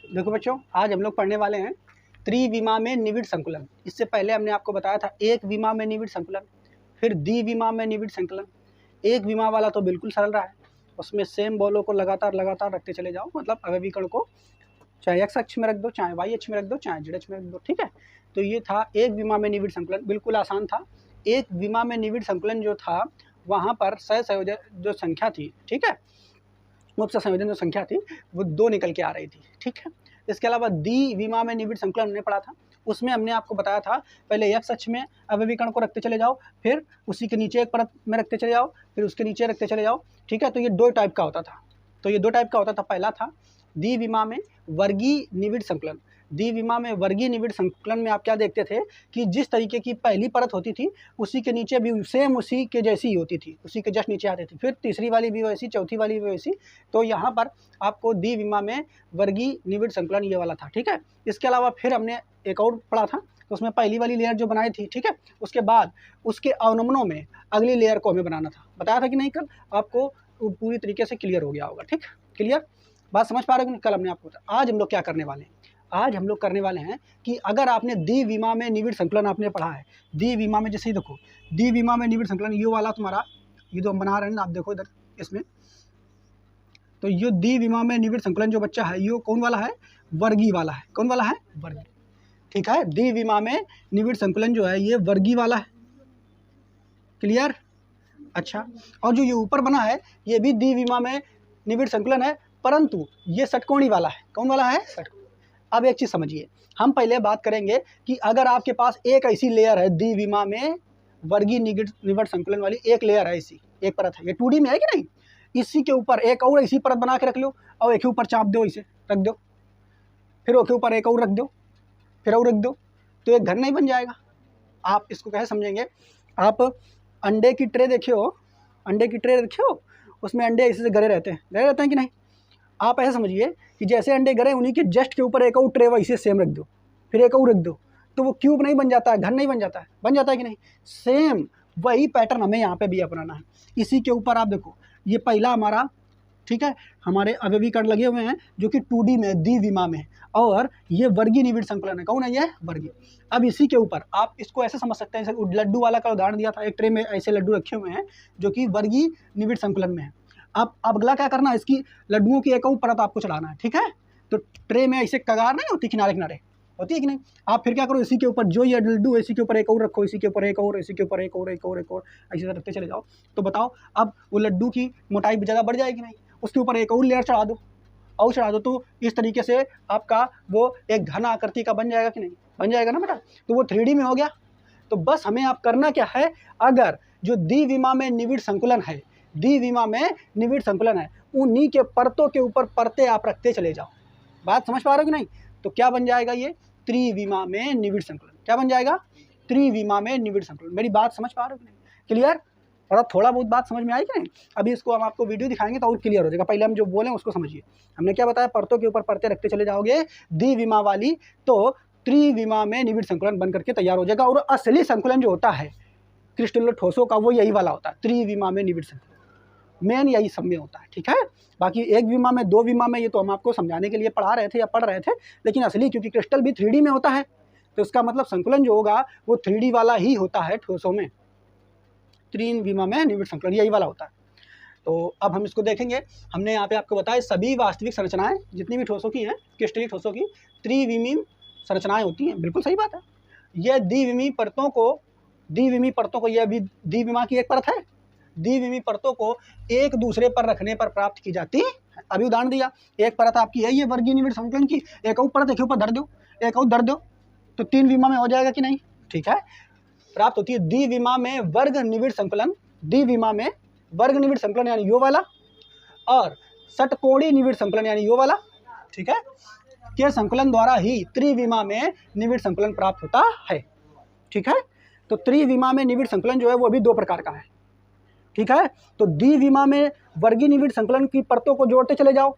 देखो बच्चों, आज हम लोग पढ़ने वाले हैं त्रिविमा में निविड़ संकुलन। इससे पहले हमने आपको बताया था एक विमा में निविड़ संकुलन, फिर द्विविमा में निविड़ संकुलन। एक विमा वाला तो बिल्कुल सरल रहा है, उसमें सेम बॉलों को लगातार रखते चले जाओ, मतलब अवयवी कण को चाहे एक्स अक्ष में रख दो, चाहे वाई अक्ष में रख दो, चाहे जेड अक्ष में रख दो। ठीक है, तो ये था एक विमा में निविड़ संकुलन, बिल्कुल आसान था। एक विमा में निविड़ संकुलन जो था वहाँ पर सहसंयोजन जो संख्या थी, ठीक है, मुक्त संयोजन जो संख्या थी वो 2 निकल के आ रही थी। ठीक है, इसके अलावा द्विविमा में निविड़ संकुलन हमने पढ़ा था, उसमें हमने आपको बताया था पहले एक्स अक्ष में अवयवी कण को रखते चले जाओ, फिर उसी के नीचे एक परत में रखते चले जाओ, फिर उसके नीचे रखते चले जाओ। ठीक है, तो ये 2 टाइप का होता था। पहला था द्विविमा में वर्गीय निविड़ संकुलन। द्विविमा में वर्गीय निविड़ संकुलन में आप क्या देखते थे कि जिस तरीके की पहली परत होती थी उसी के नीचे भी सेम उसी के जैसी ही होती थी, उसी के जस्ट नीचे आती थी, फिर तीसरी वाली भी वैसी, चौथी वाली भी वैसी। तो यहाँ पर आपको द्विविमा में वर्गीय निविड़ संकुलन ये वाला था। ठीक है, इसके अलावा फिर हमने एक और पढ़ा था, तो उसमें पहली वाली लेयर जो बनाई थी, ठीक है, उसके बाद उसके अवनमनों में अगली लेयर को हमें बनाना था। बताया था कि नहीं कल? आपको पूरी तरीके से क्लियर हो गया होगा। ठीक, क्लियर बात समझ पा रहे हो? कल हमने आपको बताया। आज हम लोग क्या करने वाले हैं? आज हम लोग करने वाले हैं कि अगर आपने द्विविमा में निविड़ संकुलन आपने पढ़ा है, द्विविमा में जैसे ही देखो, द्विविमा में निविड़ संकुलन ये वाला तुम्हारा, ये जो हम बना रहे हैं ना, आप देखो इधर इसमें, तो ये द्विविमा में निविड़ संकुलन जो बच्चा है ये कौन वाला है? वर्गीय वाला है। कौन वाला है? वर्गीय। ठीक है, द्विविमा में निविड़ संकुलन जो है ये वर्गीय वाला है। क्लियर? अच्छा, और जो ये ऊपर बना है ये भी द्विविमा में निविड़ संकुलन है, परंतु ये षटकोणी वाला है। कौन वाला है? षटकोणी। अब एक चीज़ समझिए, हम पहले बात करेंगे कि अगर आपके पास एक ऐसी लेयर है द्विविमा में वर्गीय निविड़ संकुलन वाली एक लेयर है, ऐसी एक परत है, ये 2D में है कि नहीं, इसी के ऊपर एक और ऐसी परत बना के रख लो और एक के ऊपर चाप दो, इसे रख दो, फिर उसके ऊपर एक और रख दो, फिर और रख दो, तो एक घर नहीं बन जाएगा। आप इसको कैसे समझेंगे? आप अंडे की ट्रे देखे हो, अंडे की ट्रे देखे हो, उसमें अंडे ऐसे से गरे रहते हैं कि नहीं? आप ऐसे समझिए कि जैसे अंडे गरे उन्हीं के जस्ट के ऊपर एक और ट्रे वैसे सेम रख दो, फिर एक और रख दो, तो वो क्यूब नहीं बन जाता है, घर नहीं बन जाता है? बन जाता है कि नहीं? सेम वही पैटर्न हमें यहाँ पे भी अपनाना है। इसी के ऊपर आप देखो, ये पहला हमारा, ठीक है, हमारे अवयवी कण लगे हुए हैं जो कि 2D में द्विविमा में, और ये वर्गीय निविड़ संकुलन है। कौन है ये? वर्गीय। अब इसी के ऊपर आप इसको ऐसे समझ सकते हैं, जैसे लड्डू वाला का उदाहरण दिया था, एक ट्रे में ऐसे लड्डू रखे हुए हैं जो कि वर्गीय निविड़ संकुलन में है। अब अगला क्या करना है, इसकी लड्डुओं की एक और परत आपको चढ़ाना है। ठीक है, तो ट्रे में ऐसे कगार नहीं होती, किनारे किनारे होती है कि नहीं? आप फिर क्या करो, इसी के ऊपर जो ये लड्डू इसी के ऊपर एक और रखो, इसी के ऊपर एक और, इसी के ऊपर एक और, एक और, एक और, ऐसे रखते चले जाओ। तो बताओ अब वो लड्डू की मोटाई ज़्यादा बढ़ जाएगी नहीं? उसके ऊपर एक और लेयर चढ़ा दो, और चढ़ा दो, तो इस तरीके से आपका वो एक घन आकृति का बन जाएगा कि नहीं? बन जाएगा ना बेटा? तो वो 3D में हो गया। तो बस हमें आप करना क्या है, अगर जो द्विविमा में निविड़ संकुलन है, द्विविमा में निविड़ संकुलन है, उन्हीं के परतों के ऊपर परतें आप रखते चले जाओ। बात समझ पा रहे हो कि नहीं? तो क्या बन जाएगा ये? त्रिविमा में निविड़ संकुलन। क्या बन जाएगा? त्रिविमा में निविड़ संकुलन। मेरी बात समझ पा रहे हो कि नहीं? क्लियर? और थोड़ा बहुत बात समझ में आई कि नहीं? अभी इसको हम आपको वीडियो दिखाएंगे तो और क्लियर हो जाएगा। पहले हम जो बोले उसको समझिए। हमने क्या बताया? परतों के ऊपर परतें रखते चले जाओगे द्विविमा वाली, तो त्रिविमा में निविड़ संकुलन बन करके तैयार हो जाएगा। और असली संकुलन जो होता है क्रिस्टलो ठोसों का, वो यही वाला होता है, त्रिविमा में निविड़ संकुलन। मेन यही सब में होता है। ठीक है, बाकी एक विमा में, 2 विमा में, ये तो हम आपको समझाने के लिए पढ़ा रहे थे या पढ़ रहे थे, लेकिन असली क्योंकि क्रिस्टल भी 3D में होता है, तो इसका मतलब संकुलन जो होगा वो 3D वाला ही होता है ठोसों में। त्रिविमा में निविड़ संकुलन यही वाला होता है। तो अब हम इसको देखेंगे। हमने यहाँ पे आपको बताया सभी वास्तविक संरचनाएं जितनी भी ठोसों की हैं, क्रिस्टलीय ठोसों की त्रिविमी संरचनाएं होती हैं। बिल्कुल सही बात है। यह द्विविमी परतों को, यह भी द्विविमा की एक परत है, द्विविमी परतों को एक दूसरे पर रखने पर प्राप्त की जाती है। अभी उदाहरण दिया, एक परत आपकी है ये वर्गीय निविड़ संकुलन की, एक और परत एक ऊपर धर दो, एक और धर दो, तो 3 विमा में हो जाएगा कि नहीं? ठीक है, प्राप्त होती है द्विविमा में वर्ग निविड़ संकुलन। द्विविमा में वर्ग निविड़ संकुलन यानी यो वाला, और षटकोणी निविड़ संकुलन यानी यो वाला, ठीक है, के संकुलन द्वारा ही त्रिविमा में निविड़ संकुलन प्राप्त होता है। ठीक है, तो त्रिविमा में निविड़ संकुलन जो है वो भी 2 प्रकार का है। ठीक है, तो द्विविमा में वर्गीय निविड़ संकुलन की परतों को जोड़ते चले जाओ,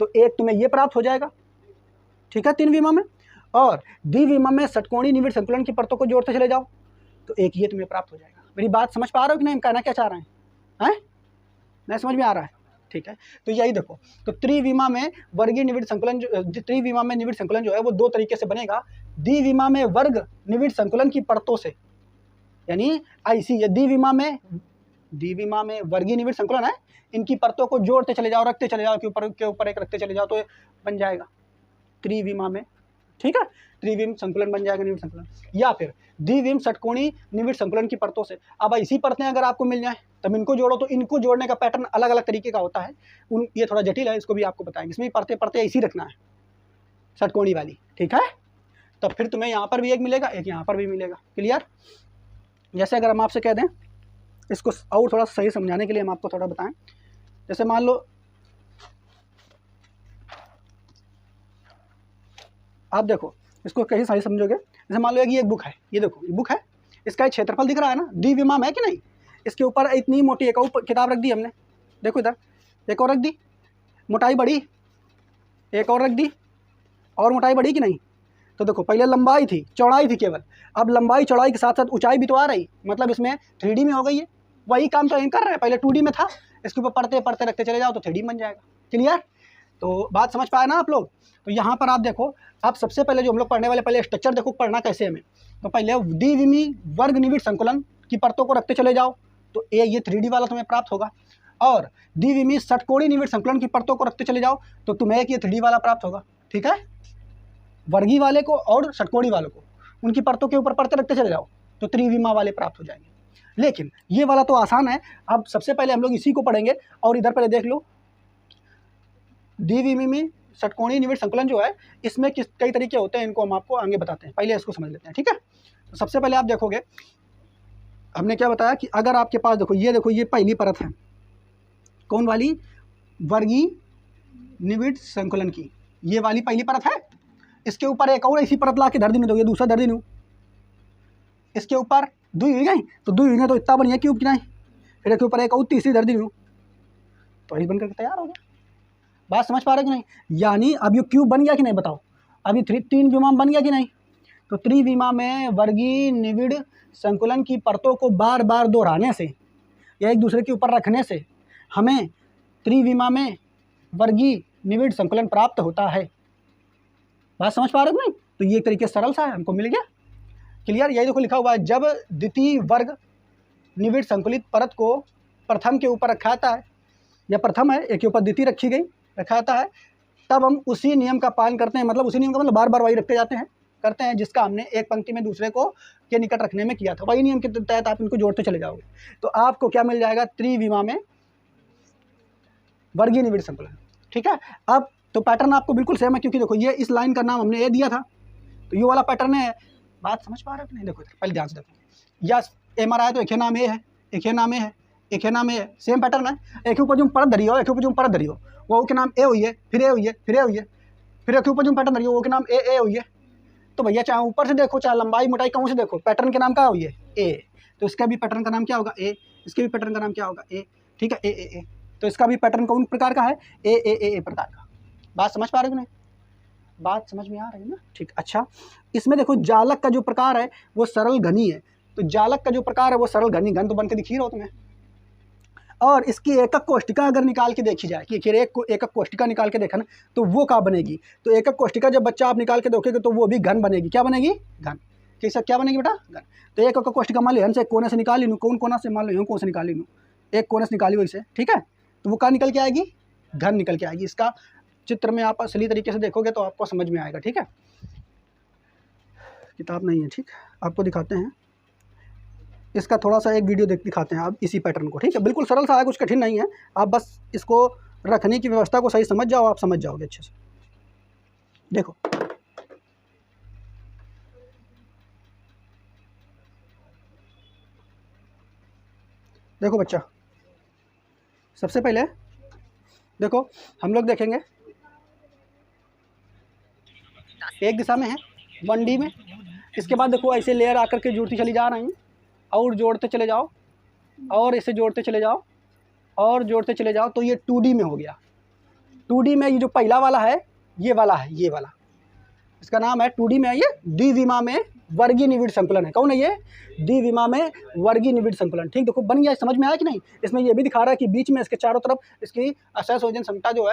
तो एक तुम्हें ये प्राप्त हो जाएगा। ठीक है, 3 विमा में, और द्विविमा में षटकोणी निविड़ संकुलन की परतों को जोड़ते चले जाओ, तो एक ये तुम्हें प्राप्त हो जाएगा। मेरी बात समझ पा रहे हो कि नहीं? कहना क्या चाह रहे हैं? नहीं समझ में आ रहा है? ठीक है। तो यही देखो, तो त्रिविमा में वर्गीय निविड़ संकुलन त्रिविमा में निविड़ संकुलन जो है वो दो तरीके से बनेगा। द्विविमा में वर्ग निविड़ संकुलन की परतों से, यानी ऐसी द्विविमा में वर्गीय निविड़ संकुलन है, इनकी परतों को जोड़ते चले जाओ, रखते चले जाओ, के ऊपर एक रखते चले जाओ, तो बन जाएगा त्रिविमा में, ठीक है, त्रिविम संकुलन बन जाएगा, निविड़ संकुलन। या फिर द्विविम षटकोणीय निविड़ संकुलन की परतों से। अब ऐसी परतें अगर आपको मिल जाए तब इनको जोड़ो, तो इनको जोड़ने का पैटर्न अलग अलग तरीके का होता है, ये थोड़ा जटिल है, इसको भी आपको बताएंगे। इसमें परतें ऐसी रखना है षटकोणी वाली, ठीक है। तब फिर तुम्हें यहाँ पर भी एक मिलेगा, एक यहाँ पर भी मिलेगा। क्लियर? जैसे अगर हम आपसे कह दें, इसको और थोड़ा सही समझाने के लिए हम आपको थोड़ा बताएं, जैसे मान लो आप देखो, इसको कहीं सही समझोगे। जैसे मान लो ये एक बुक है, ये देखो ये बुक है, इसका एक क्षेत्रफल दिख रहा है ना, द्विविमा है कि नहीं। इसके ऊपर इतनी मोटी एक और किताब रख दी हमने, देखो इधर एक और रख दी, मोटाई बढ़ी, एक और रख दी, और मोटाई बढ़ी कि नहीं। तो देखो पहले लंबाई थी, चौड़ाई थी केवल, अब लंबाई चौड़ाई के साथ साथ ऊंचाई भी तो आ रही, मतलब इसमें 3D में हो गई है। वही काम तो हम कर रहे हैं, पहले 2D में था, इसके ऊपर पढ़ते पढ़ते रखते चले जाओ तो 3D बन जाएगा। क्लियर? तो बात समझ पाए ना आप लोग। तो यहाँ पर आप देखो, अब सबसे पहले जो हम लोग पढ़ने वाले, पहले स्ट्रक्चर देखो पढ़ना कैसे हमें। तो पहले द्विविमी वर्ग निविड़ संकुलन की परतों को रखते चले जाओ, तो ये 3D वाला तुम्हें प्राप्त होगा। और द्विविमी षटकोणीय निविड़ संकुलन की परतों को रखते चले जाओ तो तुम्हें एक ये 3D वाला प्राप्त होगा, ठीक है। वर्गीय वाले को और षटकोणीय वालों को, उनकी परतों के ऊपर परतें रखते चले जाओ तो त्रिविमा वाले प्राप्त हो जाएंगे। लेकिन ये वाला तो आसान है। अब सबसे पहले हम लोग इसी को पढ़ेंगे, और इधर पहले देख लो, द्विविमी षटकोणीय निविड़ संकुलन जो है, इसमें कई तरीके होते हैं, इनको हम आपको आगे बताते हैं, पहले इसको समझ लेते हैं, ठीक है। तो सबसे पहले आप देखोगे, हमने क्या बताया कि अगर आपके पास देखो ये पहली परत है, कौन वाली, वर्गीय निविड़ संकुलन की, ये वाली पहली परत है। इसके ऊपर एक और ऐसी परत ला के धर दी, ये दूसरा धर दी, इसके ऊपर दुई हुई गई, तो दुई हुई तो इतना बढ़िया क्यूब की नहीं, फिर इसके ऊपर एक और तीसरी धर दी, तो ऐसे बनकर तैयार हो गया। बात समझ पा रहे कि नहीं? यानी अब ये क्यूब बन गया कि नहीं, बताओ। अभी 3 विमा बन गया कि नहीं। तो त्रिविमा में वर्गीय निविड़ संकुलन की परतों को बार बार दोहराने से या एक दूसरे के ऊपर रखने से हमें त्रिविमा में वर्गीय निविड़ संकुलन प्राप्त होता है। बात समझ पा रहे हो नहीं? तो ये एक तरीके सरल सा है, हमको मिल गया। क्लियर? यही देखो लिखा हुआ है, जब द्वितीय वर्ग निविड़ संकुलित परत को प्रथम के ऊपर रखा जाता है, या प्रथम है एक के ऊपर द्वितीय रखी गई रखा जाता है, तब हम उसी नियम का पालन करते हैं। मतलब उसी नियम का मतलब बार बार वही रखते जाते हैं, करते हैं, जिसका हमने एक पंक्ति में दूसरे को के निकट रखने में किया था। वही नियम के तहत आप इनको जोड़ते चले जाओगे तो आपको क्या मिल जाएगा, त्रिविमा में वर्गीय निविड़ संकुलन। ठीक है, अब तो पैटर्न आपको बिल्कुल सेम है, क्योंकि देखो ये इस लाइन का नाम हमने ए दिया था, तो ये वाला पैटर्न है। बात समझ पा रहे हो नहीं? देखो पहले ध्यान से देखो, या एम आर आया तो एक नाम ए है, एक नाम ए है, एक नाम ए है, सेम पैटर्न है। एक ऊपर जो परत धरी हो, एक ऊपर जो परत धरी हो, वो के नाम ए हुई है, फिर ए हुई है, फिर ए हुई है, फिर एक ऊपर जो पैटर्न धरी हो वो के नाम ए हुई है। तो भैया चाहे ऊपर से देखो चाहे लंबाई मोटाई कहूँ से देखो, पैटर्न के नाम क्या हुई है, ए। तो इसका भी पैटर्न का नाम क्या होगा, ए। इसके भी पैटर्न का नाम क्या होगा, ए। ठीक है, ए। तो इसका भी पैटर्न कौन प्रकार का है, ए प्रकार का। बात समझ पा रहे हो नहीं? बात समझ में आ रही है ना? ठीक। अच्छा, इसमें देखो जालक का जो प्रकार है वो सरल घनी है। तो जालक का जो प्रकार है वो सरल घनी, घन तो बन के दिख ही रहा हो तुम्हें। और इसकी एकक कोष्टिका अगर निकाल के देखी जाए कि एकक कोष्टिका निकाल के देखा ना, तो वो क्या बनेगी, तो एकक कोष्टिका जब बच्चा आप निकाल के देखोगे तो वो भी घन बनेगी। क्या बनेगी, घन। कैसा क्या बनेगी बेटा, घन। तो एकक कोष्टिका मान लो से कोने से निकाल लूँ, कौन कोना से, मान लो कोने से निकाल लूँ, एक कोने से निकाली वैसे, ठीक है, तो वो क्या निकल के आएगी, घन निकल के आएगी। इसका चित्र में आप असली तरीके से देखोगे तो आपको समझ में आएगा। ठीक है, किताब नहीं है, ठीक, आपको दिखाते हैं इसका थोड़ा सा एक वीडियो दिखाते हैं आप इसी पैटर्न को। ठीक है, बिल्कुल सरल सा है, कुछ कठिन नहीं है, आप बस इसको रखने की व्यवस्था को सही समझ जाओ, आप समझ जाओगे अच्छे से। देखो देखो बच्चा, सबसे पहले देखो हम लोग देखेंगे एक दिशा में है 1D में, इसके बाद देखो ऐसे लेयर आकर के जुड़ती चली जा रही हैं, और जोड़ते चले जाओ, और इसे जोड़ते चले जाओ, और जोड़ते चले जाओ, तो ये 2D में हो गया। 2D में ये जो पहला वाला है ये वाला है, ये वाला इसका नाम है 2D में है, ये द्विविमा में वर्गीय निविड़ संकुलन है। कौन है ये? द्विविमा में वर्गीय निविड़ संकुलन। ठीक, देखो बन गया, समझ में आया कि नहीं? इसमें ये भी दिखा रहा है कि बीच में इसके चारों तरफ इसकी असहसंयोजन संख्या जो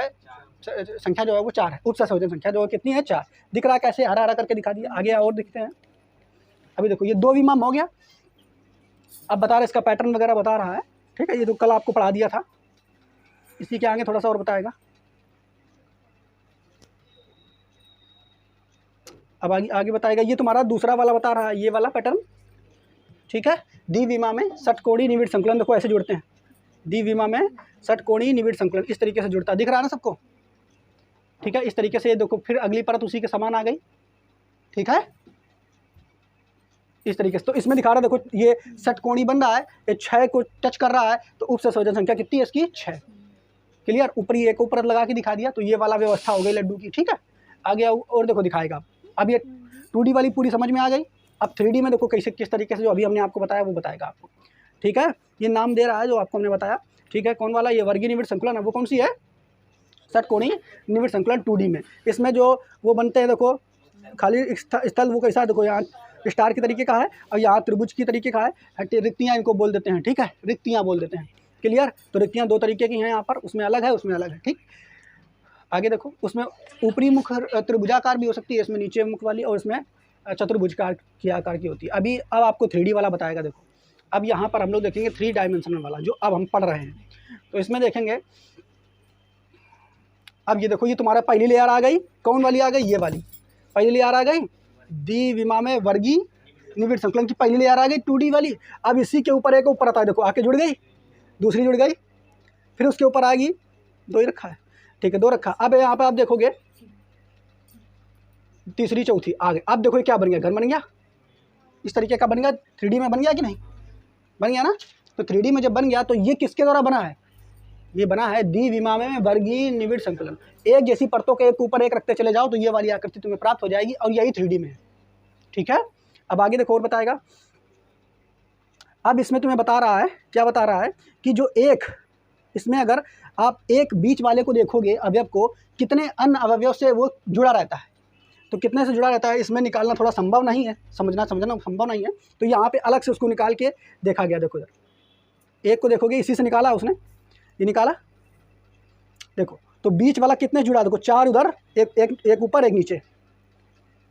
है वो 4 है। उपसहसंयोजन संख्या जो है कितनी है? 4 दिख रहा है। कैसे? हरा हरा करके दिखा दिया। आगे और दिखते हैं। अभी देखो ये 2 विमाम हो गया। अब बता रहा है इसका पैटर्न वगैरह बता रहा है। ठीक है, ये तो कल आपको पढ़ा दिया था, इसी के आगे थोड़ा सा और बताएगा। अब आगे बताएगा। ये तुम्हारा दूसरा वाला बता रहा है, ये वाला पैटर्न। ठीक है, द्विविमा में षटकोणीय निविड़ संकुलन देखो ऐसे जुड़ते हैं। द्विविमा में षटकोणीय निविड़ संकुलन इस तरीके से जुड़ता है, दिख रहा है ना सबको? ठीक है, इस तरीके से ये देखो, फिर अगली परत उसी के समान आ गई। ठीक है, इस तरीके से। तो इसमें दिखा रहा है, देखो ये षटकोणीय बन रहा है, ये 6 को टच कर रहा है, तो उपसंयोजन संख्या कितनी है इसकी? 6। क्लियर? ऊपर ही एक परत लगा के दिखा दिया, तो ये वाला व्यवस्था हो गई लड्डू की। ठीक है, आगे और देखो दिखाएगा। अब ये 2D वाली पूरी समझ में आ गई। अब 3D में देखो कैसे, किस तरीके से जो अभी हमने आपको बताया वो बताएगा आपको। ठीक है, ये नाम दे रहा है जो आपको हमने बताया। ठीक है, कौन वाला? ये वर्गीय निविड़ संकुलन है। वो कौन सी है? षटकोणीय निविड़ संकुलन 2D में। इसमें जो वो बनते हैं देखो, खाली स्थल वो कैसा है देखो, यहाँ स्टार के तरीके का है और यहाँ त्रिभुज की तरीके का है। रिक्तियाँ इनको बोल देते हैं। ठीक है, रिक्तियाँ बोल देते हैं। क्लियर? तो रिक्तियाँ 2 तरीके की हैं यहाँ पर, उसमें अलग है, उसमें अलग है। ठीक, आगे देखो, उसमें ऊपरी मुख त्रिभुजाकार भी हो सकती है, इसमें नीचे मुख वाली, और इसमें चतुर्भुजकार की आकार की होती है। अब आपको 3D वाला बताएगा। देखो अब यहाँ पर हम लोग देखेंगे 3 डायमेंशनल वाला जो अब हम पढ़ रहे हैं। तो इसमें देखेंगे, अब ये देखो, ये तुम्हारा पहली लेयर आ गई। कौन वाली आ गई? ये वाली पहली लेयर आ गई। द्विविमा में वर्गीय निविड़ संकुलन की पहली लेयर आ गई 2D वाली। अब इसी के ऊपर एक ऊपर आता है, देखो आके जुड़ गई, दूसरी जुड़ गई, फिर उसके ऊपर आएगी, 2 ही रखा है। ठीक है, 2 रखा। अब यहाँ पे आप देखोगे तीसरी चौथी आ गई। अब देखो ये क्या बन गया? घर बन गया, इस तरीके का बन गया। 3D में बन गया कि नहीं? बन गया ना? तो 3D में जब बन गया तो ये किसके द्वारा बना है? ये बना है द्विविमा में वर्गीय निविड़ संकुलन। एक जैसी परतों के एक ऊपर एक रखते चले जाओ तो ये वाली आकृति तुम्हें प्राप्त हो जाएगी, और यही 3D में है। ठीक है, अब आगे देखो और बताएगा। अब इसमें तुम्हें बता रहा है, क्या बता रहा है कि जो एक इसमें अगर आप एक बीच वाले को देखोगे अवयव को, कितने अन्य अवयव से वो जुड़ा रहता है, तो कितने से जुड़ा रहता है इसमें निकालना थोड़ा संभव नहीं है, समझना संभव नहीं है। तो यहाँ पे अलग से उसको निकाल के देखा गया। देखो इधर एक को देखोगे, इसी से निकाला उसने, ये निकाला। देखो तो बीच वाला कितने जुड़ा? देखो 4 उधर, एक ऊपर एक नीचे।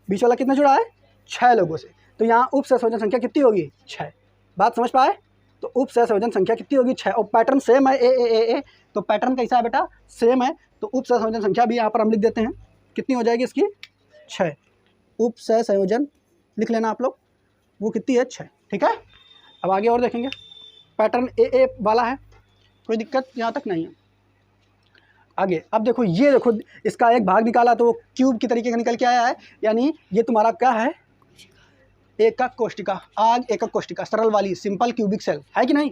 बीच वाला कितने जुड़ा है? 6 लोगों से। तो यहाँ उपसंयोजन संख्या कितनी होगी? 6। बात समझ पाए? तो उपसंयोजन संख्या कितनी होगी? 6। और पैटर्न सेम है, ए। तो पैटर्न कैसा है बेटा? सेम है। तो उपसंयोजन संख्या भी यहाँ पर हम लिख देते हैं। कितनी हो जाएगी इसकी? 6। उपसंयोजन लिख लेना आप लोग, वो कितनी है? 6। ठीक है, अब आगे और देखेंगे। पैटर्न ए वाला है, कोई दिक्कत यहाँ तक नहीं है। आगे अब देखो, ये देखो इसका एक भाग निकाला तो वो क्यूब की तरीके का निकल के आया है। यानी ये तुम्हारा क्या है? एकक कोष्टिका, आग एकक कोष्टिका, सरल वाली सिंपल क्यूबिक सेल है कि नहीं?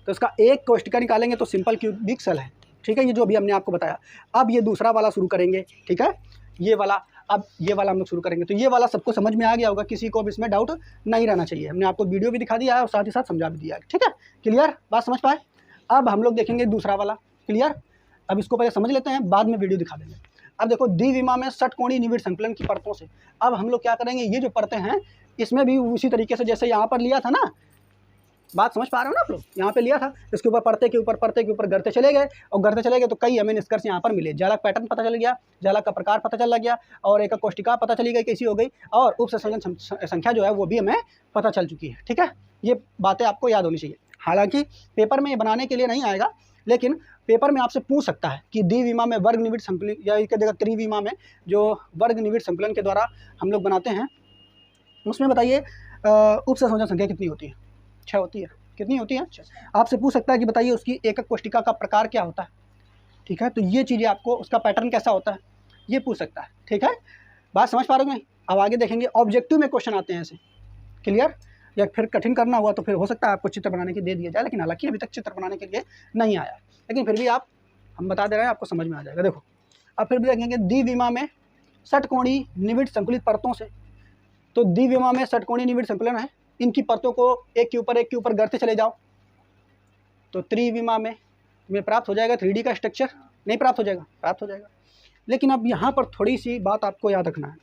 तो इसका एक कोष्टिका निकालेंगे तो सिंपल क्यूबिक सेल है। ठीक है, ये जो अभी हमने आपको बताया। अब ये दूसरा वाला शुरू करेंगे। ठीक है, ये वाला, अब ये वाला हम लोग शुरू करेंगे। तो ये वाला सबको समझ में आ गया होगा, किसी को भी इसमें डाउट नहीं रहना चाहिए। हमने आपको वीडियो भी दिखा दिया है और साथ ही साथ समझा भी दिया है। ठीक है, क्लियर? बात समझ पाए? अब हम लोग देखेंगे दूसरा वाला। क्लियर? अब इसको पहले समझ लेते हैं, बाद में वीडियो दिखा देंगे। अब देखो, द्विविमा में षटकोणीय निविड़ संकुलन की परतों से अब हम लोग क्या करेंगे, ये जो परतें हैं इसमें भी उसी तरीके से जैसे यहाँ पर लिया था ना, बात समझ पा रहे हो ना आप लोग? यहाँ पे लिया था, इसके ऊपर परते के ऊपर गढ़ते चले गए, और गढ़ते चले गए तो कई हमें निष्कर्ष यहाँ पर मिले। जालक पैटर्न पता चल गया, जालक का प्रकार पता चल गया, और एक कोष्टिका पता चली गई कैसी हो गई, और उपसंयोजन संख्या जो है वो भी हमें पता चल चुकी है। ठीक है, ये बातें आपको याद होनी चाहिए। हालांकि पेपर में ये बनाने के लिए नहीं आएगा, लेकिन पेपर में आपसे पूछ सकता है कि द्विविमा में वर्ग निविड़ संकुलन, या एक जगह त्रिविमा में जो वर्ग निविड़ संकुलन के द्वारा हम लोग बनाते हैं, उसमें बताइए उपसंयोजन संख्या कितनी होती है? 6 होती है। कितनी होती है? 6। आपसे पूछ सकता है कि बताइए उसकी एकक कोष्टिका का प्रकार क्या होता है। ठीक है, तो ये चीज़ें आपको, उसका पैटर्न कैसा होता है, ये पूछ सकता है। ठीक है, बात समझ पा रहे हो नहीं? अब आगे देखेंगे, ऑब्जेक्टिव में क्वेश्चन आते हैं ऐसे। क्लियर? या फिर कठिन करना हुआ तो फिर हो सकता है आपको चित्र बनाने के दे दिया जाए, लेकिन हालांकि अभी तक चित्र बनाने के लिए नहीं आया, लेकिन फिर भी हम बता दे रहे हैं, आपको समझ में आ जाएगा। देखो अब फिर भी देखेंगे, द्विविमा में षटकोणीय निविड़ संकुलित परतों से। तो द्विविमा में षटकोणीय निविड़ संकुलन है, इनकी परतों को एक के ऊपर गढ़ते चले जाओ तो त्रिविमा में तुम्हें प्राप्त हो जाएगा 3D का स्ट्रक्चर। नहीं प्राप्त हो जाएगा? प्राप्त हो जाएगा। लेकिन अब यहाँ पर थोड़ी सी बात आपको याद रखना है,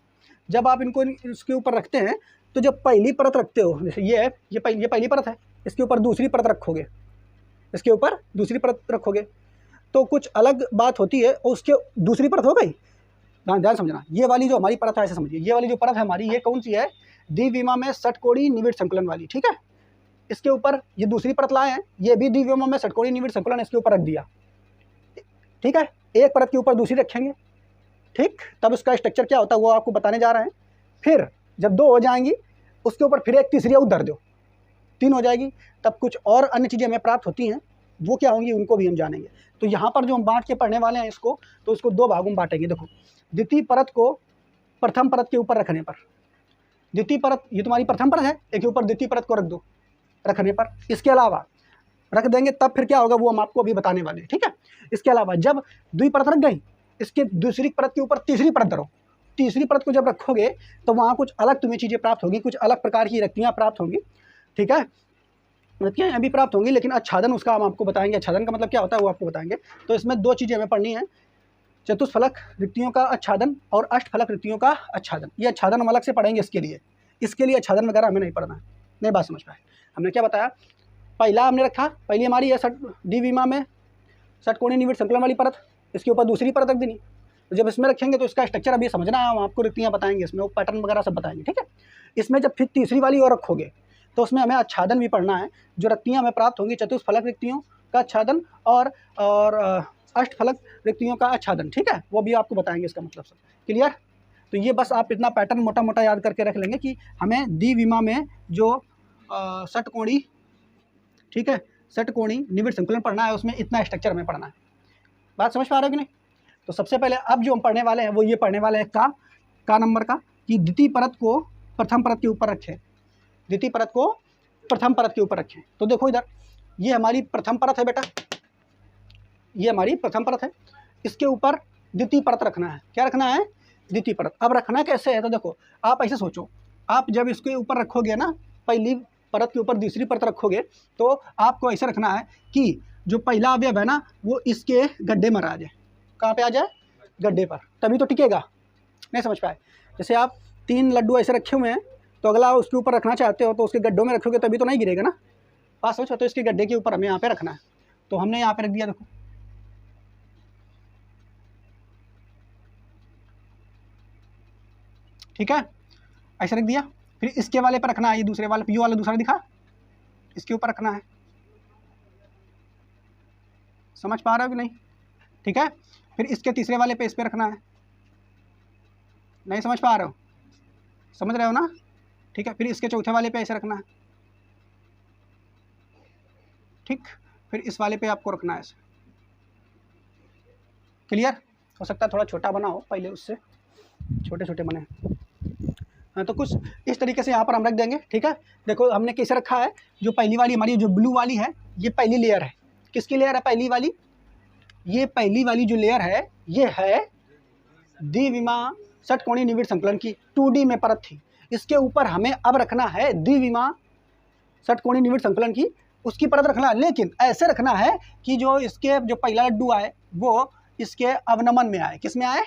जब आप इनको इसके ऊपर रखते हैं तो जब पहली परत रखते हो, जैसे ये है, ये पहली परत है, इसके ऊपर दूसरी परत रखोगे, इसके ऊपर दूसरी परत रखोगे तो कुछ अलग बात होती है, और उसके दूसरी परत हो गई। ध्यान समझना, ये वाली जो हमारी परत है, ऐसे समझिए, ये वाली जो परत है हमारी, ये कौन सी है, द्विविमा में षटकोणीय निविड़ संकुलन वाली, ठीक है। इसके ऊपर ये दूसरी परत लाए हैं, ये भी द्विविमा में षटकोणीय निविड़ संकुलन, इसके ऊपर रख दिया, ठीक है। एक परत के ऊपर दूसरी रखेंगे, ठीक, तब उसका स्ट्रक्चर क्या होता है वो आपको बताने जा रहे हैं। फिर जब 2 हो जाएंगी, उसके ऊपर फिर एक तीसरी और धर दो, 3 हो जाएगी, तब कुछ और अन्य चीज़ें हमें प्राप्त होती हैं, वो क्या होंगी उनको भी हम जानेंगे। तो यहाँ पर जो हम बांट के पढ़ने वाले हैं इसको, तो इसको 2 भागों में बांटेंगे। देखो, द्वितीय परत को प्रथम परत के ऊपर रखने पर, द्वितीय परत ये तुम्हारी प्रथम परत है, एक के ऊपर द्वितीय परत को रख दो, रखने पर, इसके अलावा रख देंगे, तब फिर क्या होगा वो हम आपको अभी बताने वाले हैं, ठीक है। इसके अलावा जब द्वि परत रख गई, इसके दूसरी परत के ऊपर तीसरी परत धरो, तीसरी परत को जब रखोगे तो वहाँ कुछ अलग तुम्हें चीज़ें प्राप्त होगी, कुछ अलग प्रकार की रक्तियाँ प्राप्त होंगी, ठीक है। रक्तियाँ अभी प्राप्त होंगी, लेकिन आच्छादन उसका हम आपको बताएंगे, आच्छादन का मतलब क्या होता है वो आपको बताएंगे। तो इसमें 2 चीज़ें हमें पढ़नी है, चतुष्फलक रिक्तियों का आच्छादन और अष्टफलक रिक्तियों का आच्छादन। ये आच्छादन हम अलग से पढ़ेंगे, इसके लिए आच्छादन वगैरह हमें नहीं पढ़ना है। नहीं बात समझ पाए, हमने क्या बताया, पहला हमने रखा, पहली हमारी है द्विविमा में षटकोणीय निविड़ संकुलन वाली परत, इसके ऊपर दूसरी परत रख देनी। तो जब इसमें रखेंगे तो इसका स्ट्रक्चर अभी समझना है, हम आपको रिक्तियाँ बताएंगे, इसमें वो पैटर्न वगैरह सब बताएंगे, ठीक है। इसमें जब फिर तीसरी वाली और रखोगे तो उसमें हमें आच्छादन भी पढ़ना है, जो रक्तियाँ हमें प्राप्त होंगी, चतुष्फलक रिक्तियों का आच्छादन और अष्टफलक रिक्तियों का आच्छादन, ठीक है, वो भी आपको बताएंगे, इसका मतलब सब क्लियर। तो ये बस आप इतना पैटर्न मोटा मोटा याद करके रख लेंगे कि हमें द्विविमा में जो षटकोणीय, ठीक है, षटकोणीय निविड़ संकुलन पढ़ना है, उसमें इतना स्ट्रक्चर हमें पढ़ना है। बात समझ पा रहे हो कि नहीं। तो सबसे पहले अब जो हम पढ़ने वाले हैं वो ये पढ़ने वाले हैं का नंबर का, कि द्वितीय परत को प्रथम परत के ऊपर रखें, द्वितीय परत को प्रथम परत के ऊपर रखें। तो देखो इधर, ये हमारी प्रथम परत है बेटा, ये हमारी प्रथम परत है, इसके ऊपर द्वितीय परत रखना है। क्या रखना है, द्वितीय परत। अब रखना कैसे है, तो देखो आप ऐसे सोचो, आप जब इसके ऊपर रखोगे ना, पहली परत के ऊपर दूसरी परत रखोगे, तो आपको ऐसे रखना है कि जो पहला अवयव है ना वो इसके गड्ढे में आ जाए। कहाँ पे आ जाए, गड्ढे पर, तभी तो टिकेगा। नहीं समझ पाए, जैसे आप 3 लड्डू ऐसे रखे हुए हैं, तो अगला उसके ऊपर रखना चाहते हो तो उसके गड्ढों में रखोगे तभी तो नहीं गिरेगा ना। बात समझो, तो इसके गड्ढे के ऊपर हमें यहाँ पे रखना है, तो हमने यहाँ पे रख दिया, देखो ठीक है, ऐसे रख दिया। फिर इसके वाले पर रखना है, ये दूसरे वाले, ये वाला दूसरा दिखा, इसके ऊपर रखना है। समझ पा रहे हो कि नहीं, ठीक है। फिर इसके तीसरे वाले पे इस पे रखना है। नहीं समझ पा रहे हो, समझ रहे हो ना, ठीक है। फिर इसके चौथे वाले पे ऐसे रखना है, ठीक। फिर इस वाले पे आपको रखना है ऐसे, क्लियर। हो सकता है थोड़ा छोटा बना हो, पहले उससे छोटे छोटे बने। हाँ, तो कुछ इस तरीके से यहाँ पर हम रख देंगे, ठीक है। देखो हमने कैसे रखा है, जो पहली वाली हमारी जो ब्लू वाली है, ये पहली लेयर है। किसकी लेयर है, पहली वाली, ये पहली वाली जो लेयर है ये है द्विविमा षटकोणीय निविड़ संकुलन की, 2D में परत थी। इसके ऊपर हमें अब रखना है द्विविमा षटकोणीय निविड़ संकुलन की, उसकी परत रखना है, लेकिन ऐसे रखना है कि जो इसके जो पहला लड्डू आए वो इसके अवनमन में आए। किस में आए,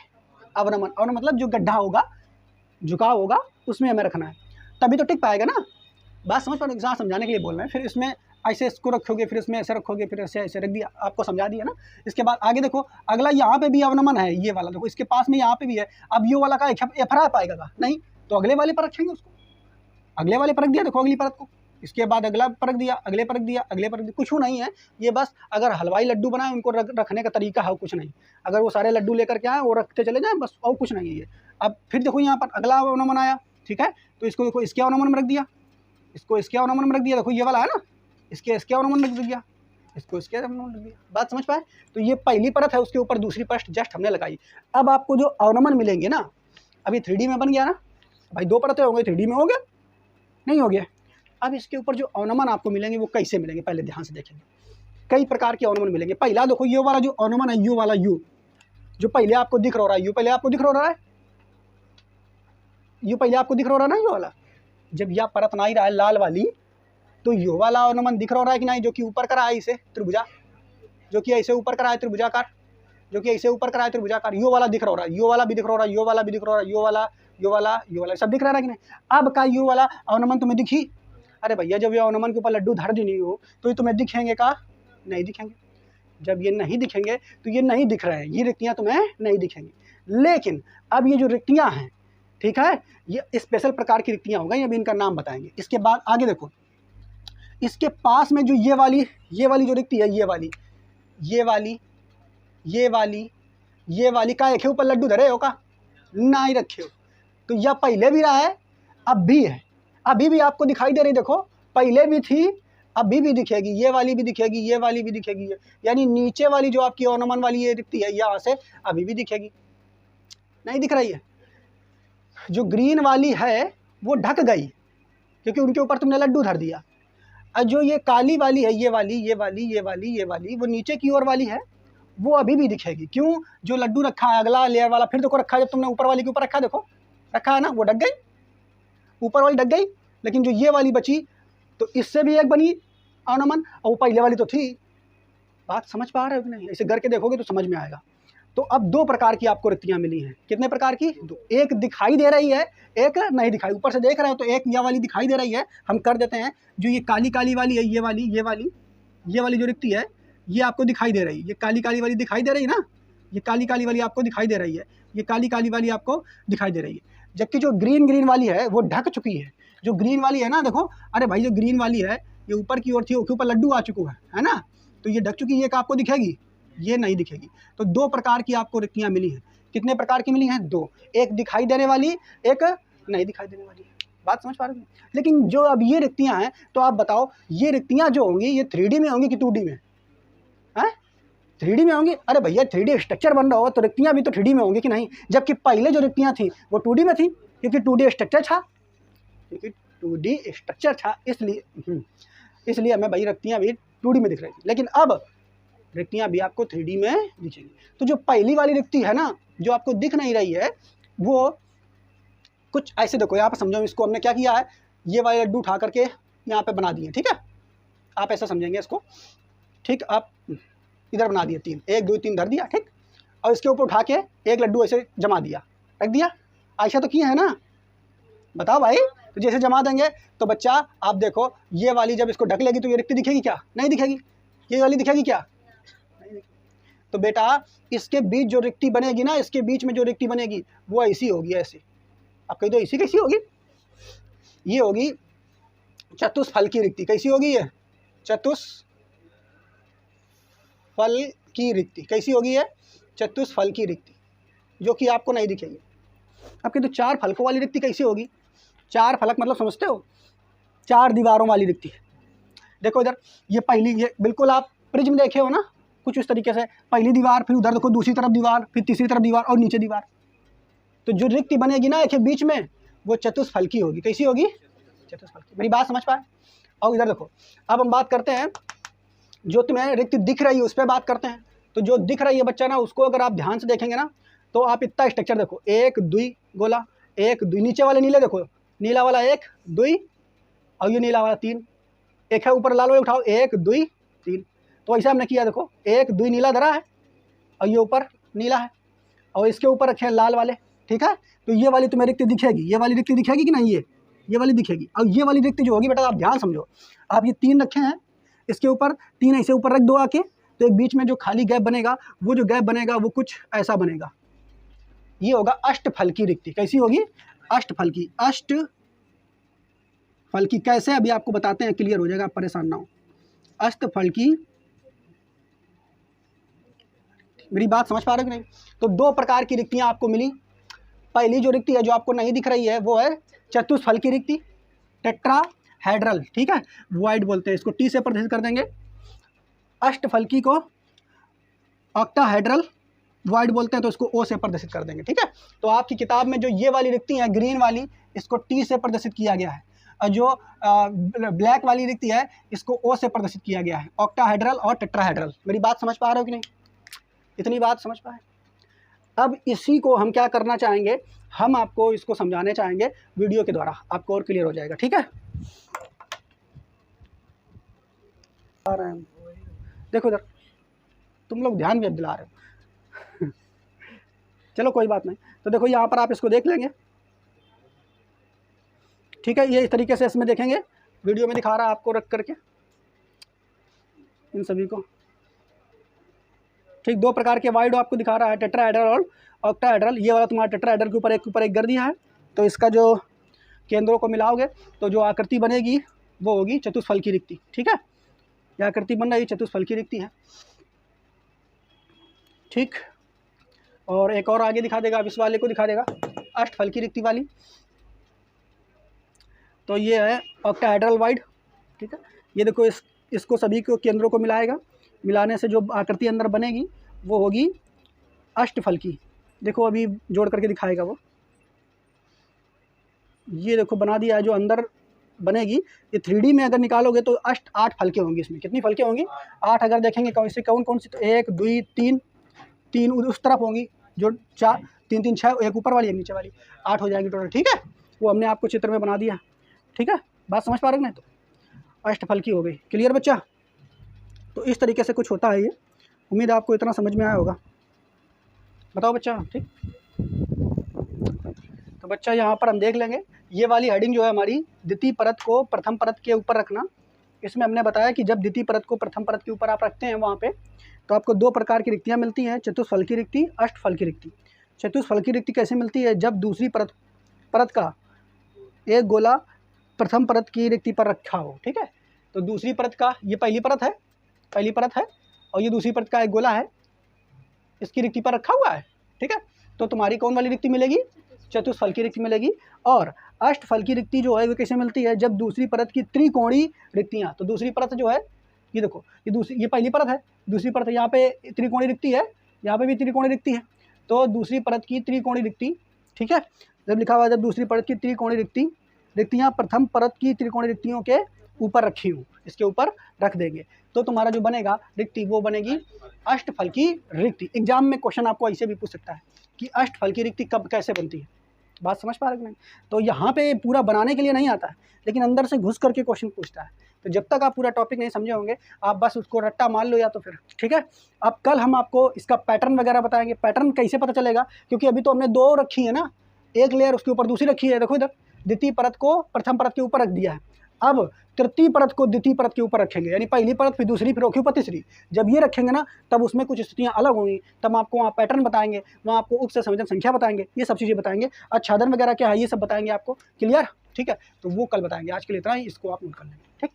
अवनमन, और मतलब जो गड्ढा होगा, झुकाव होगा, उसमें हमें रखना है, तभी तो टिक पाएगा ना। बात समझ पर एग्जाम समझाने के लिए बोल रहे हैं। फिर इसमें ऐसे इसको रखोगे, फिर इसमें ऐसे रखोगे, फिर ऐसे ऐसे रख दिया, आपको समझा दिया ना। इसके बाद आगे देखो, अगला यहाँ पे भी अवनमन है, ये वाला देखो, इसके पास में यहाँ पे भी है। अब ये वाला का एफरा पाएगा का नहीं, तो अगले वाले पर रखेंगे उसको, अगले वाले पर रख दिया, देखो अगली परत को, इसके बाद अगला पर रख दिया, अगले पर रख दिया, अगले पर रख दिया। कुछ नहीं है, ये बस अगर हलवाई लड्डू बनाए उनको रखने का तरीका है, कुछ नहीं। अगर वो सारे लड्डू लेकर के आए वो रखते चले जाए, बस, और कुछ नहीं है ये। अब फिर देखो यहाँ पर अगला अवनमन आया, ठीक है, तो इसको देखो इसके अवनमन में रख दिया, इसको इसके अवनमन में रख दिया, देखो ये वाला है ना, इसके अवनमन में रख दिया, इसको इसके अवनमन में रख दिया। बात समझ पाए। तो ये पहली परत है, उसके ऊपर दूसरी परत जस्ट हमने लगाई। अब आपको जो अवनमन मिलेंगे ना, अभी 3D में बन गया ना भाई, 2 परतें होंगे, 3D में हो गया, नहीं हो गया। अब इसके ऊपर जो अवनमन आपको मिलेंगे वो कैसे मिलेंगे, पहले ध्यान से देखेंगे। कई प्रकार के अवनमन मिलेंगे। पहला देखो, ये वाला जो अवनमन है, यू वाला, यू जो पहले आपको दिख रहा है, यू पहले आपको दिख रहा है, यू पहले आपको दिख रहा है ना, ये वाला। जब यह परत ना ही रहा है लाल वाली, तो यू वाला अवनमन दिख रहा है कि नहीं, जो कि ऊपर करा है इसे त्रिभुजा, जो कि ऐसे ऊपर करा है त्रिभुजाकार, जो कि ऐसे ऊपर कराए त्रिभुजाकार, यो वाला दिख रहा है, यो वाला भी दिख रहा है, यो वाला भी दिख रहा है, यो वाला, यो वाला, यो वाला, सब दिख रहा है कि नहीं। अब का यो वाला अवनमन तुम्हें दिखी? अरे भैया जब ये अवनमन के ऊपर लड्डू धर दी नहीं हो तो ये तुम्हें दिखेंगे का? नहीं दिखेंगे। जब ये नहीं दिखेंगे तो ये नहीं दिख रहे हैं, ये रिक्तियाँ तुम्हें नहीं दिखेंगी। लेकिन अब ये जो रिक्तियाँ हैं, ठीक है, ये स्पेशल प्रकार की रिक्तियाँ हो गई, अभी इनका नाम बताएंगे। इसके बाद आगे देखो, इसके पास में जो ये वाली जो रिक्ति है, ये वाली, ये वाली, ये वाली, ये वाली का एक ऊपर लड्डू धरे हो का? ना ही रखे हो। तो यह पहले भी रहा है, अब भी है, अभी भी आपको दिखाई दे रही, देखो पहले भी थी, अभी भी दिखेगी, ये वाली भी दिखेगी, ये वाली भी दिखेगी, यानी नीचे वाली जो आपकी अवनमन वाली ये दिखती है यहाँ से अभी भी दिखेगी। नहीं दिख रही है? जो ग्रीन वाली है वो ढक गई क्योंकि उनके ऊपर तुमने लड्डू धर दिया। और जो ये काली वाली है, ये वाली, ये वाली, ये वाली, ये वाली, वो नीचे की ओर वाली है, वो अभी भी दिखेगी। क्यों? जो लड्डू रखा है अगला लेयर वाला फिर देखो रखा है, जब तुमने ऊपर वाली के ऊपर रखा, देखो रखा है ना, वो ढक गई, ऊपर वाली ढक गई। लेकिन जो ये वाली बची तो इससे भी एक बनी अवनमन, और वो पहले वाली तो थी। बात समझ पा रहे हो कि नहीं? ऐसे करके देखोगे तो समझ में आएगा। तो अब दो प्रकार की आपको रिक्तियाँ मिली हैं। कितने प्रकार की? दो। एक दिखाई दे रही है, एक नहीं दिखाई, ऊपर से देख रहे हो तो एक यह वाली दिखाई दे रही है, हम कर देते हैं। जो ये काली काली वाली है, ये वाली, ये वाली, ये वाली जो रिक्ति है ये आपको दिखाई दे रही है, ये काली काली वाली दिखाई दे रही है ना, ये काली काली वाली आपको दिखाई दे रही है, ये काली काली वाली आपको दिखाई दे रही है। जबकि जो ग्रीन ग्रीन वाली है वो ढक चुकी है। जो ग्रीन वाली है ना, देखो, अरे भाई जो ग्रीन वाली है ये ऊपर की ओर थी, उसके ऊपर लड्डू आ चुका है ना, तो ये ढक चुकी है, ये आपको दिखेगी, ये नहीं दिखेगी। तो दो प्रकार की आपको रिक्तियाँ मिली हैं। कितने प्रकार की मिली हैं? दो। एक दिखाई देने वाली, एक नहीं दिखाई देने वाली। बात समझ पा रहे हो? लेकिन जो अब ये रिक्तियाँ हैं, तो आप बताओ ये रिक्तियाँ जो होंगी ये 3D में होंगी कि 2D में? हैं? 3D में होंगी। अरे भैया 3D स्ट्रक्चर बन रहा हो तो रिक्तियाँ भी तो 3D में होंगी कि नहीं? जबकि पहले जो रिक्तियाँ थी वो 2D में थी, क्योंकि 2D स्ट्रक्चर था, क्योंकि 2D स्ट्रक्चर था, इसलिए हमें भाई रिक्तियाँ भी 2D में दिख रही थी। लेकिन अब रिक्तियाँ भी आपको 3D में दिखेंगी। तो जो पहली वाली रिक्ति है ना, जो आपको दिख नहीं रही है, वो कुछ ऐसे, देखो यहाँ पर समझो, इसको हमने क्या किया है, ये वाले लड्डू उठा करके यहाँ पे बना दिए, ठीक है, आप ऐसा समझेंगे इसको, ठीक, आप इधर बना दिए 3, 1 2 3 धर दिया, ठीक, और इसके ऊपर उठा के एक लड्डू ऐसे जमा दिया, रख दिया, ऐसा तो किए है ना? बताओ भाई। तो जैसे जमा देंगे तो बच्चा आप देखो, ये वाली जब इसको ढक लेगी तो ये रिक्ति दिखेगी क्या? नहीं दिखेगी। ये वाली दिखेगी क्या? नहीं दिखेगी। तो बेटा इसके बीच जो रिक्ति बनेगी ना, इसके बीच में जो रिक्ति बनेगी वो ऐसी होगी, ऐसी। आप कही तो ऐसी कैसी होगी? ये होगी चतुष्फल की रिक्ति। कैसी होगी ये? चतुष्फल की रिक्ति। कैसी होगी ये? चतुष्फल की रिक्ति, जो कि आपको नहीं दिखेगी। आपके तो 4 फलकों वाली रिक्ति कैसी होगी? 4 फलक मतलब समझते हो? 4 दीवारों वाली रिक्ति। देखो इधर, ये पहली, ये बिल्कुल आप प्रिज्म देखे हो ना, कुछ इस तरीके से, पहली दीवार, फिर उधर देखो दूसरी तरफ दीवार, फिर तीसरी तरफ दीवार और नीचे दीवार। तो जो रिक्ति बनेगी ना एक बीच में, वो चतुष्फल की होगी। कैसी होगी? चतुष्फल की। मेरी बात समझ पाए? और इधर देखो, अब हम बात करते हैं जो तुम्हें रिक्ति दिख रही है उस पर बात करते हैं। तो जो दिख रही है बच्चा ना, उसको अगर आप ध्यान से देखेंगे ना, तो आप इतना स्ट्रक्चर देखो, 1 2 गोला, 1 2, नीचे वाले नीले देखो, नीला वाला 1 2, और ये नीला वाला 3, एक है ऊपर लाल वाले उठाओ, 1 2 3। तो ऐसा हमने किया, देखो 1 2 नीला धरा है और ये ऊपर नीला है, और इसके ऊपर रखे हैं लाल वाले, ठीक है। तो ये वाली तुम्हें रिक्ति दिखेगी, ये वाली रिक्ति दिखेगी कि नहीं? ये वाली दिखेगी। और ये वाली रिक्ति जो होगी बेटा, आप ध्यान समझो, आप ये 3 रखे हैं, इसके ऊपर 3 ऐसे ऊपर रख दो आके, तो एक बीच में जो खाली गैप बनेगा, वो जो गैप बनेगा वो कुछ ऐसा बनेगा, ये होगा अष्टफल की रिक्ति। कैसी होगी? अष्टफल की। अष्टफल की कैसे, अभी आपको बताते हैं, क्लियर हो जाएगा, आप परेशान ना हो। अष्टफल की, मेरी बात समझ पा रहे हो कि नहीं? तो 2 प्रकार की रिक्तियां आपको मिली। पहली जो रिक्ति है जो आपको नहीं दिख रही है वो है चतुष्फल की रिक्ति, टेट्राहेड्रल, ठीक है, वाइड बोलते हैं इसको, टी से प्रदर्शित कर देंगे। अष्टफल की को ऑक्टाहेड्रल वाइड बोलते हैं, तो इसको ओ से प्रदर्शित कर देंगे, ठीक है। तो आपकी किताब में जो ये वाली रिक्ति है ग्रीन वाली, इसको टी से प्रदर्शित किया गया है, और जो ब्लैक वाली रिक्ति है इसको ओ से प्रदर्शित किया गया है, ऑक्टाहेड्रल और टेट्राहेड्रल। मेरी बात समझ पा रहे हो कि नहीं? इतनी बात समझ पाए? अब इसी को हम क्या करना चाहेंगे, हम आपको इसको समझाने चाहेंगे वीडियो के द्वारा, आपको और क्लियर हो जाएगा, ठीक है। देखो इधर, तुम लोग ध्यान भी अब दिला रहे हो। चलो कोई बात नहीं। तो देखो यहाँ पर आप इसको देख लेंगे, ठीक है। ये इस तरीके से इसमें देखेंगे, वीडियो में दिखा रहा है आपको रख करके इन सभी को, ठीक। 2 प्रकार के वाइड आपको दिखा रहा है, टेट्राहेड्रल और ऑक्टाहेड्रल। ये वाला तुम्हारा टेट्राहेड्रल के ऊपर एक गर्दी है, तो इसका जो केंद्रों को मिलाओगे तो जो आकृति बनेगी वो होगी चतुष्फल की रिक्ति, ठीक है। यह आकृति बन रही चतुष्फल की रिक्ति है, ठीक। और एक और आगे दिखा देगा, अब इस वाले को दिखा देगा अष्टफल की रिक्ति वाली। तो ये है ऑक्टाहेड्रल वाइड, ठीक है। ये देखो इसको सभी को केंद्रों को मिलाएगा, मिलाने से जो आकृति अंदर बनेगी वो होगी अष्टफल की। देखो अभी जोड़ करके दिखाएगा वो, ये देखो बना दिया है जो अंदर बनेगी। ये 3D में अगर निकालोगे तो 8 फलके होंगी। इसमें कितनी फलके होंगी? 8। अगर देखेंगे कौन सी, तो 1 2 3 उस तरफ होंगी, जो 4 3 3 6, एक ऊपर वाली एक नीचे वाली, 8 हो जाएंगी टोटल, ठीक है। वो हमने आपको चित्र में बना दिया, ठीक है। बात समझ पा रहे हैं? तो अष्टफल की हो गई, क्लियर बच्चा? तो इस तरीके से कुछ होता है ये। उम्मीद है आपको इतना समझ में आया होगा। बताओ बच्चा, ठीक। तो बच्चा यहाँ पर हम देख लेंगे, ये वाली हेडिंग जो है हमारी, द्वितीय परत को प्रथम परत के ऊपर रखना। इसमें हमने बताया कि जब द्वितीय परत को प्रथम परत के ऊपर आप रखते हैं वहाँ पे, तो आपको 2 प्रकार की रिक्तियाँ मिलती हैं, चतुष्फल की रिक्ति, अष्टफल की रिक्ति। चतुष्फल की रिक्ति कैसे मिलती है? जब दूसरी परत का एक गोला प्रथम परत की रिक्ति पर रखा हो, ठीक है। तो दूसरी परत का, ये पहली परत है और ये दूसरी परत का एक गोला है, इसकी रिक्ति पर रखा हुआ है, ठीक है। तो तुम्हारी कौन वाली रिक्ति मिलेगी? चतुष्फल की रिक्ति मिलेगी। और अष्टफल की रिक्ति जो है वो कैसे मिलती है? जब दूसरी परत की त्रिकोणीय रिक्तियाँ, तो दूसरी परत जो है, ये देखो, ये पहली परत है, दूसरी परत है, यहाँ पे त्रिकोणीय रिक्ति है, यहाँ पे भी त्रिकोणीय रिक्ति है। तो दूसरी परत की त्रिकोणीय रिक्ति, ठीक है। जब लिखा हुआ है जब दूसरी परत की त्रिकोणीय रिक्तियाँ प्रथम परत की त्रिकोणीय रिक्तियों के ऊपर रखी हूँ, इसके ऊपर रख देंगे, तो तुम्हारा जो बनेगा रिक्ति वो बनेगी अष्टफल की रिक्ति। एग्जाम में क्वेश्चन आपको ऐसे भी पूछ सकता है कि अष्टफल की रिक्ति कब कैसे बनती है। बात समझ पा रहे हैं? तो यहाँ पे पूरा बनाने के लिए नहीं आता है, लेकिन अंदर से घुस करके क्वेश्चन पूछता है। तो जब तक आप पूरा टॉपिक नहीं समझे होंगे, आप बस उसको रट्टा मान लो या तो फिर, ठीक है। अब कल हम आपको इसका पैटर्न वगैरह बताएंगे। पैटर्न कैसे पता चलेगा? क्योंकि अभी तो हमने 2 रखी है ना, एक लेयर उसके ऊपर दूसरी रखी है। देखो इधर द्वितीय परत को प्रथम परत के ऊपर रख दिया है, अब तृतीय परत को द्वितीय परत के ऊपर रखेंगे, यानी पहली परत फिर दूसरी फिर उसके ऊपर तीसरी। जब ये रखेंगे ना, तब उसमें कुछ स्थितियाँ अलग होंगी, तब आपको वहाँ पैटर्न बताएंगे, वहाँ आपको उप से संयोजन संख्या बताएंगे, ये सब चीज़ें बताएंगे। आच्छादन वगैरह क्या है ये सब बताएंगे आपको, क्लियर, ठीक है। तो वो कल बताएंगे, आज के लिए इतना ही, इसको आप नोट कर लेंगे, ठीक।